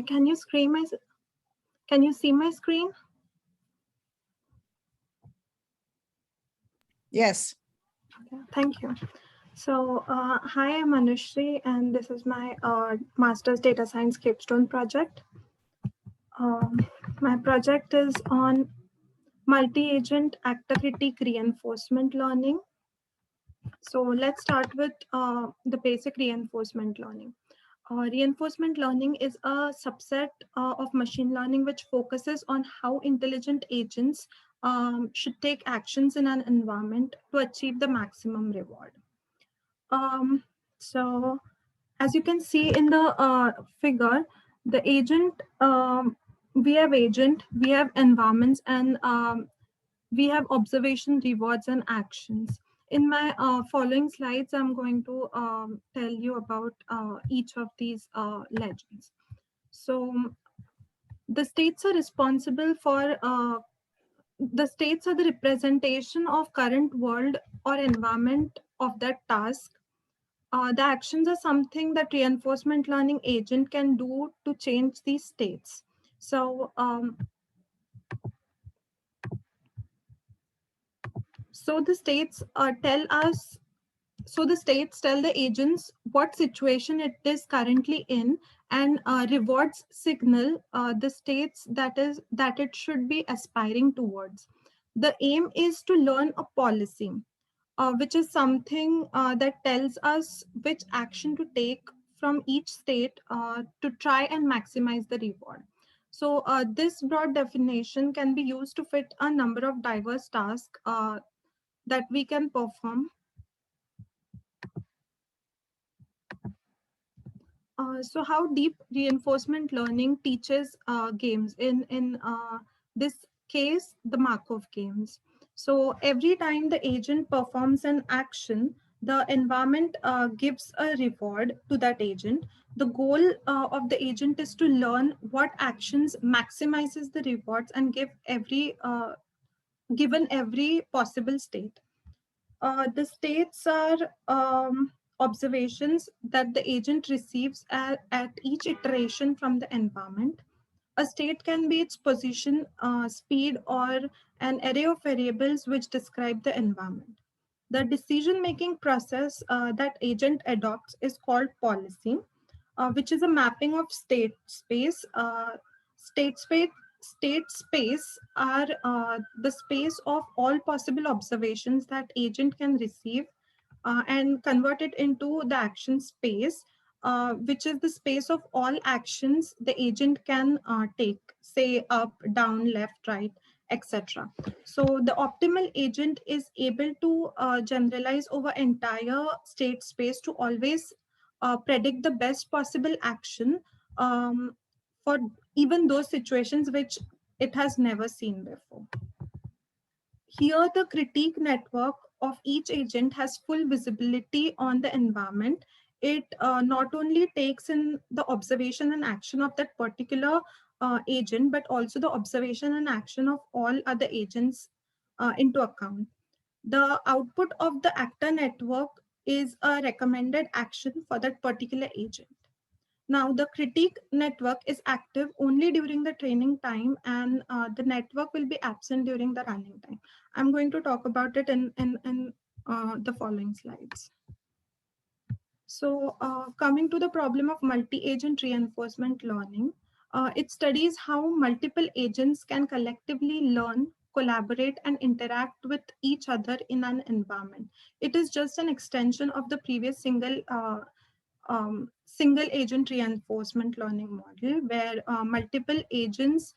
Can you can you see my screen? Yes. Okay, thank you. So, hi, I'm Anushri, and this is my Master's Data Science Capstone project. Um, my project is on multi-agent actor critique reinforcement learning. So let's start with the basic reinforcement learning. Reinforcement learning is a subset of machine learning which focuses on how intelligent agents should take actions in an environment to achieve the maximum reward. Um, so as you can see in the figure, the agent, we have environments, and we have observation, rewards, and actions. In my following slides, I'm going to tell you about each of these legends. So the states are responsible for, the states are the representation of current world or environment of that task. The actions are something that reinforcement learning agent can do to change these states. So, so the states tell us so the states tell the agents what situation it is currently in, and rewards signal the states that it should be aspiring towards. The aim is to learn a policy, which is something that tells us which action to take from each state to try and maximize the reward. So this broad definition can be used to fit a number of diverse tasks that we can perform. So how deep reinforcement learning teaches games in this case, the Markov games. So every time the agent performs an action, the environment gives a reward to that agent. The goal of the agent is to learn what actions maximizes the rewards and give every given every possible state. The states are observations that the agent receives at each iteration from the environment. A state can be its position, speed, or an array of variables which describe the environment. The decision making process that agent adopts is called policy, which is a mapping of state space state space are the space of all possible observations that agent can receive and convert it into the action space, which is the space of all actions the agent can take, say up, down, left, right, etc. So the optimal agent is able to generalize over entire state space to always predict the best possible action for even those situations which it has never seen before. Here, the critique network of each agent has full visibility on the environment. It not only takes in the observation and action of that particular agent, but also the observation and action of all other agents into account. The output of the actor network is a recommended action for that particular agent. Now, the critique network is active only during the training time, and the network will be absent during the running time. I'm going to talk about it in the following slides. So coming to the problem of multi-agent reinforcement learning, it studies how multiple agents can collectively learn, collaborate, and interact with each other in an environment. It is just an extension of the previous single agent reinforcement learning model, where multiple agents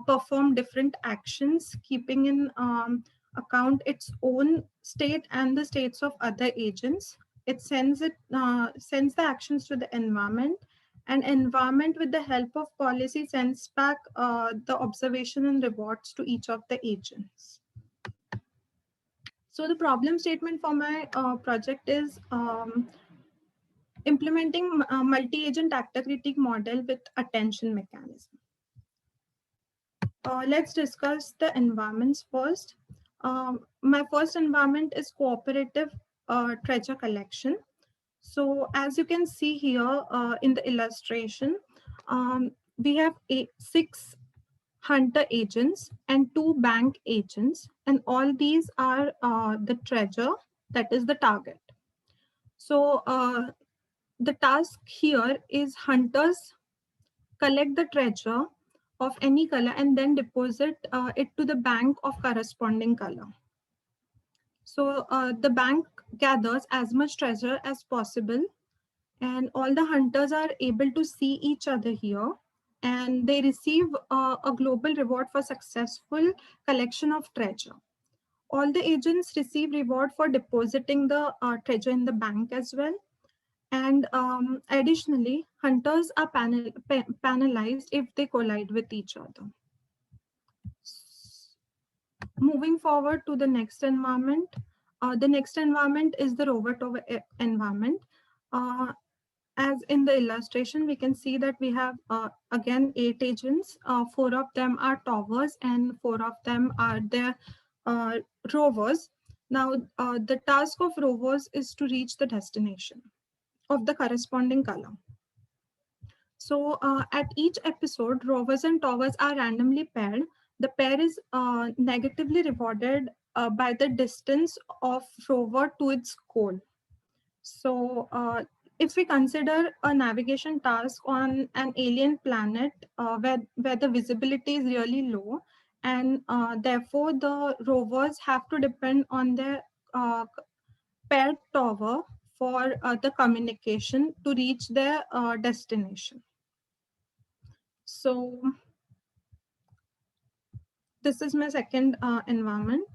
perform different actions, keeping in account its own state and the states of other agents. It sends the actions to the environment, and environment, with the help of policy, sends back the observation and rewards to each of the agents. So the problem statement for my project is implementing a multi-agent actor critique model with attention mechanism. Let's discuss the environments first. My first environment is cooperative treasure collection. So as you can see here in the illustration, we have 6 hunter agents and 2 bank agents, and all these are the treasure, that is the target. So the task here is hunters collect the treasure of any color and then deposit it to the bank of corresponding color. So the bank gathers as much treasure as possible, and all the hunters are able to see each other here, and they receive a global reward for successful collection of treasure. All the agents receive reward for depositing the treasure in the bank as well. And additionally, hunters are penalized if they collide with each other. Moving forward to the next environment. The next environment is the rover tower environment. As in the illustration, we can see that we have again 8 agents. 4 of them are towers and 4 of them are their uh, rovers. Now, the task of rovers is to reach the destination of the corresponding color. So at each episode, rovers and towers are randomly paired. The pair is negatively rewarded by the distance of rover to its goal. So if we consider a navigation task on an alien planet where the visibility is really low, and therefore the rovers have to depend on their paired tower for the communication to reach their destination. So this is my second environment.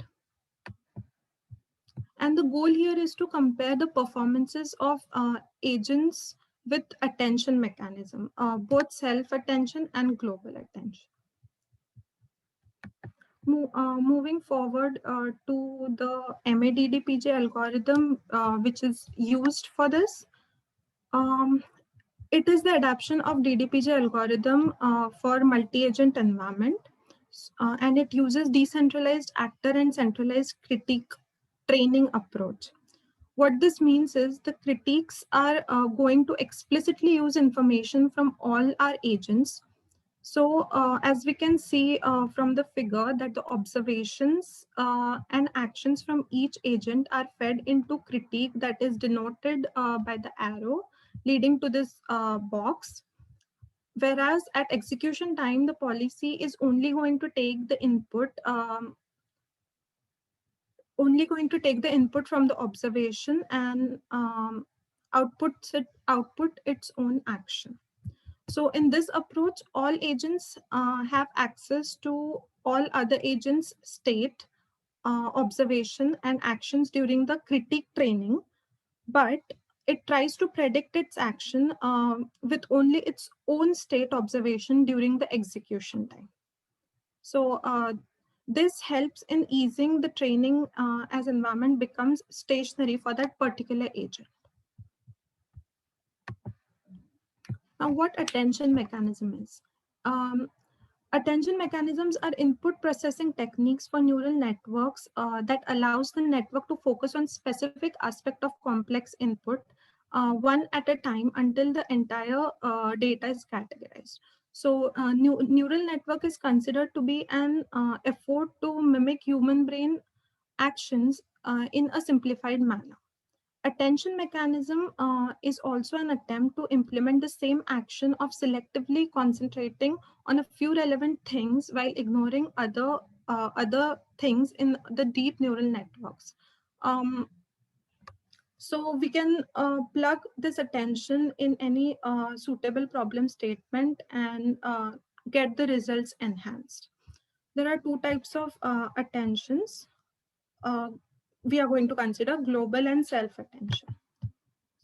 And the goal here is to compare the performances of agents with attention mechanism, both self-attention and global attention. Moving forward to the MADDPJ algorithm, which is used for this. Um, it is the adaptation of DDPJ algorithm for multi-agent environment. And it uses decentralized actor and centralized critique training approach. What this means is the critiques are going to explicitly use information from all our agents. So as we can see from the figure that the observations and actions from each agent are fed into critique that is denoted by the arrow leading to this box. Whereas at execution time, the policy is only going to take the input from the observation and output its own action. So in this approach, all agents have access to all other agents' state, observation, and actions during the critique training, but it tries to predict its action with only its own state observation during the execution time. So this helps in easing the training as environment becomes stationary for that particular agent. Now, what attention mechanism is? Attention mechanisms are input processing techniques for neural networks that allows the network to focus on specific aspect of complex input one at a time until the entire data is categorized. So neural network is considered to be an effort to mimic human brain actions in a simplified manner. Attention mechanism is also an attempt to implement the same action of selectively concentrating on a few relevant things while ignoring other things in the deep neural networks. Um, so we can plug this attention in any suitable problem statement and get the results enhanced. There are 2 types of attentions. Uh, we are going to consider global and self-attention.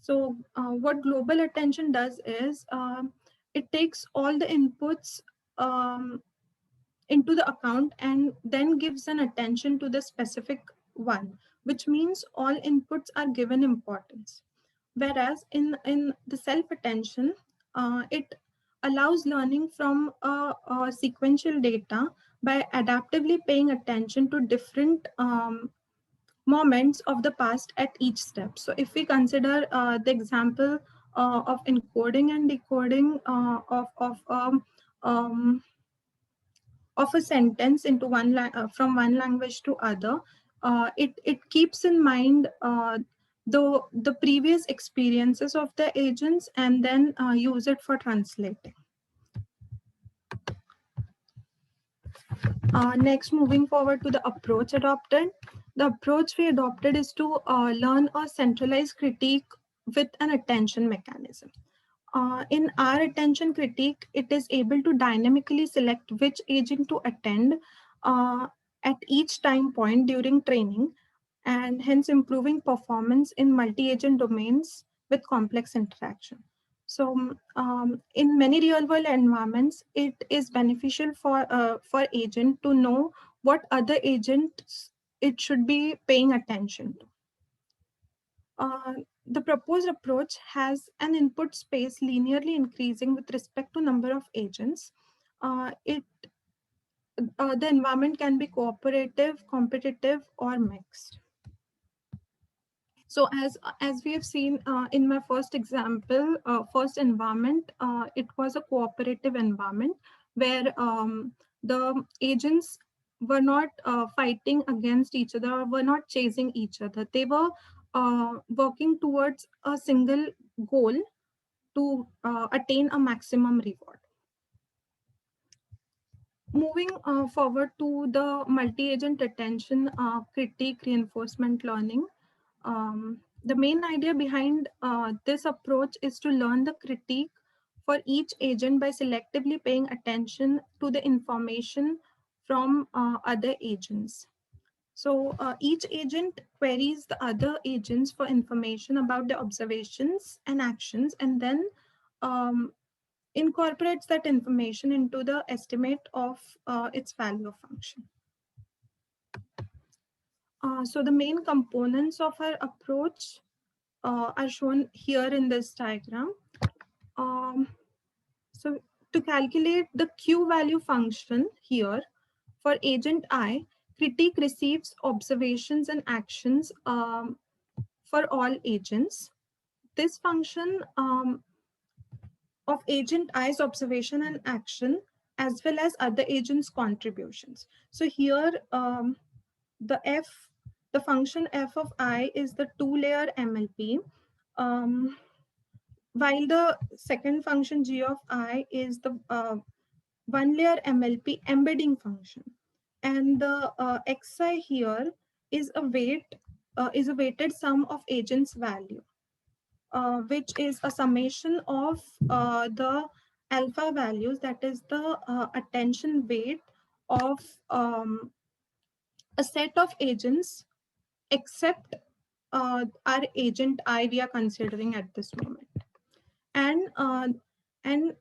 So what global attention does is it takes all the inputs um, into the account and then gives an attention to the specific one, which means all inputs are given importance. Whereas in the self-attention, it allows learning from a sequential data by adaptively paying attention to different moments of the past at each step. So if we consider the example of encoding and decoding of um, of a sentence into from one language to other, it keeps in mind the previous experiences of the agents and then use it for translating. Next, moving forward to the approach adopted. The approach we adopted is to learn a centralized critique with an attention mechanism. In our attention critique, it is able to dynamically select which agent to attend uh, at each time point during training, and hence improving performance in multi-agent domains with complex interaction. So, in many real-world environments, it is beneficial for agent to know what other agents it should be paying attention to. The proposed approach has an input space linearly increasing with respect to number of agents. The environment can be cooperative, competitive, or mixed. So as we have seen in my first example, first environment, it was a cooperative environment where the agents were not fighting against each other or were not chasing each other. They were working towards a single goal to attain a maximum reward. Moving forward to the multi-agent attention critique reinforcement learning. The main idea behind this approach is to learn the critique for each agent by selectively paying attention to the information from other agents. So each agent queries the other agents for information about the observations and actions, and then um, incorporates that information into the estimate of its value function. So the main components of our approach are shown here in this diagram. Um, so to calculate the Q value function here for agent I, critique receives observations and actions for all agents. This function of agent I's observation and action as well as other agents' contributions. So here the function f of I is the two-layer MLP. While the second function g of I is the one-layer MLP embedding function. And the xi here is a weighted sum of agents value, which is a summation of the alpha values, that is the attention weight of a set of agents except our agent I we are considering at this moment. And and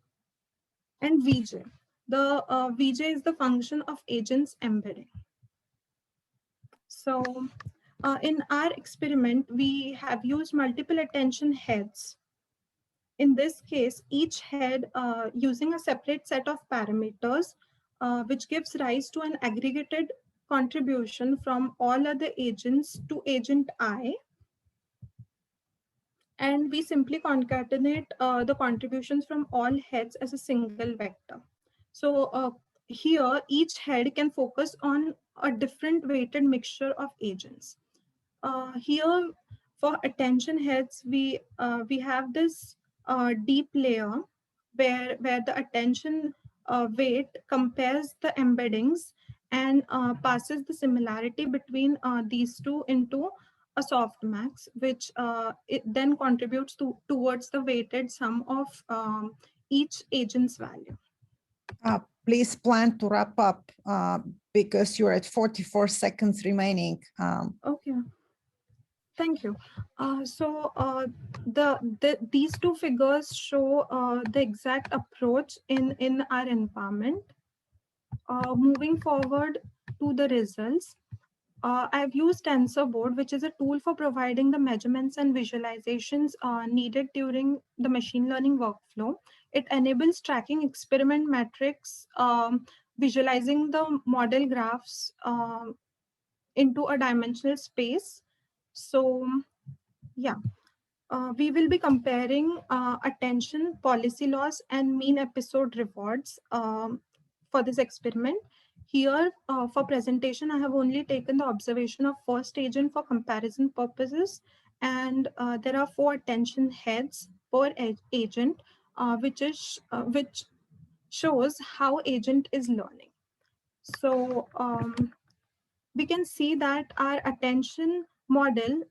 Vj. The Vj is the function of agents embedding. So in our experiment, we have used multiple attention heads. In this case, each head using a separate set of parameters, which gives rise to an aggregated contribution from all other agents to agent I. And we simply concatenate the contributions from all heads as a single vector. So here, each head can focus on a different weighted mixture of agents. Here, for attention heads, we have this deep layer where the attention weight compares the embeddings and passes the similarity between these two into a softmax, which it then contributes towards the weighted sum of each agent's value. Please plan to wrap up because you're at 44 seconds remaining. Okay. Thank you. These two figures show the exact approach in our environment. Moving forward to the results, I've used TensorBoard, which is a tool for providing the measurements and visualizations needed during the machine learning workflow. It enables tracking experiment metrics, visualizing the model graphs into a dimensional space. So, yeah. We will be comparing attention, policy loss, and mean episode rewards for this experiment. Here, for presentation, I have only taken the observation of first agent for comparison purposes, and there are 4 attention heads per agent, which shows how agent is learning. So we can see that our attention model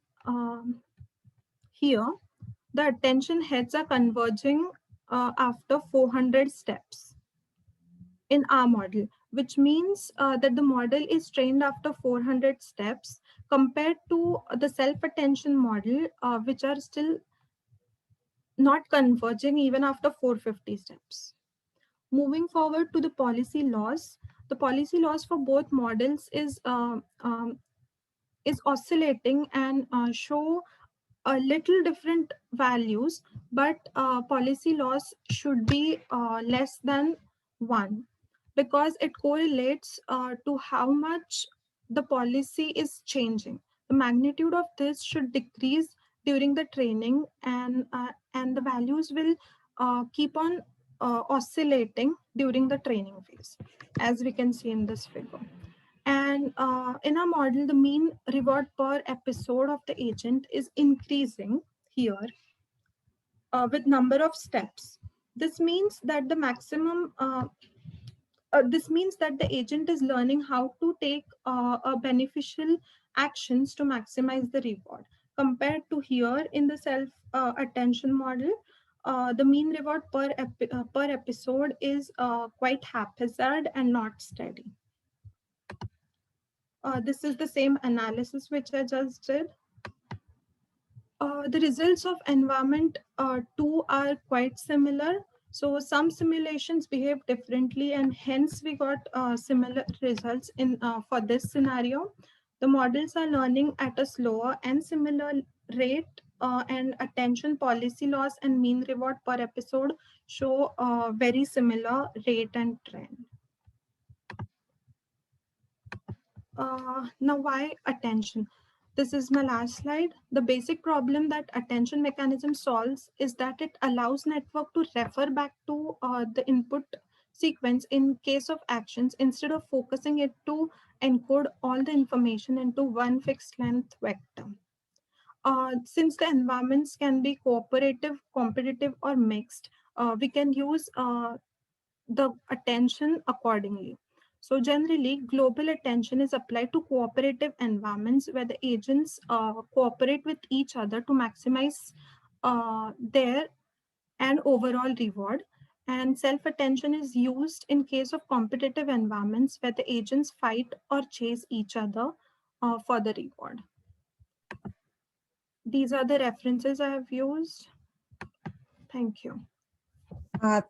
here, the attention heads are converging after 400 steps in our model, which means that the model is trained after 400 steps compared to the self-attention model, which are still not converging even after 450 steps. Moving forward to the policy loss, the policy loss for both models is oscillating and show a little different values, but policy loss should be less than 1 because it correlates to how much the policy is changing. The magnitude of this should decrease during the training, and the values will keep on oscillating during the training phase, as we can see in this figure. And in our model, the mean reward per episode of the agent is increasing here with number of steps. This means that the maximum, this means that the agent is learning how to take a beneficial actions to maximize the reward. Compared to here in the self-attention model, the mean reward per episode is quite haphazard and not steady. This is the same analysis which I just did. The results of environment 2 are quite similar. So some simulations behave differently, and hence we got similar results in for this scenario. The models are learning at a slower and similar rate, and attention, policy loss, and mean reward per episode show very similar rate and trend. Now, why attention? This is my last slide. The basic problem that attention mechanism solves is that it allows network to refer back to the input sequence in case of actions instead of focusing it to encode all the information into one fixed length vector. Since the environments can be cooperative, competitive, or mixed, we can use the attention accordingly. So generally, global attention is applied to cooperative environments where the agents cooperate with each other to maximize their and overall reward. And self-attention is used in case of competitive environments where the agents fight or chase each other for the reward. These are the references I have used. Thank you.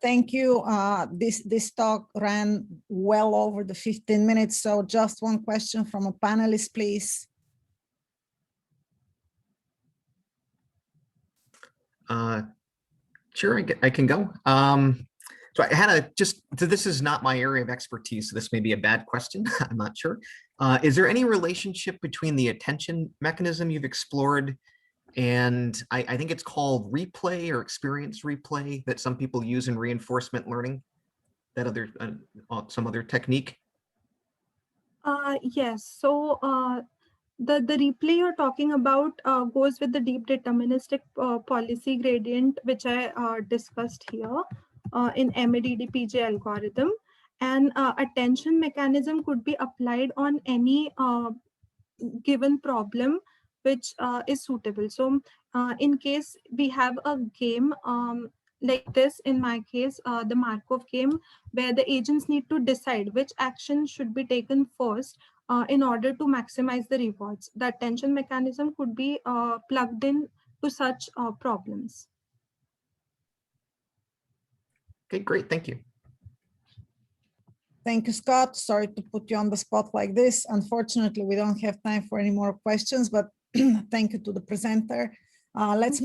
Thank you. This talk ran well over the 15 minutes. So just one question from a panelist, please. Sure, I can go. So I had this is not my area of expertise, so this may be a bad question. I'm not sure. Is there any relationship between the attention mechanism you've explored and I think it's called replay or experience replay that some people use in reinforcement learning, that other some other technique? Yes. So the replay you're talking about goes with the deep deterministic policy gradient, which I discussed here in MADD-PJ algorithm. And attention mechanism could be applied on any given problem which is suitable. So in case we have a game like this, in my case, the Markov game, where the agents need to decide which action should be taken first in order to maximize the rewards. The attention mechanism could be plugged in to such problems. Okay, great, thank you. Thank you, Scott. Sorry to put you on the spot like this. Unfortunately, we don't have time for any more questions, but thank you to the presenter. Let's move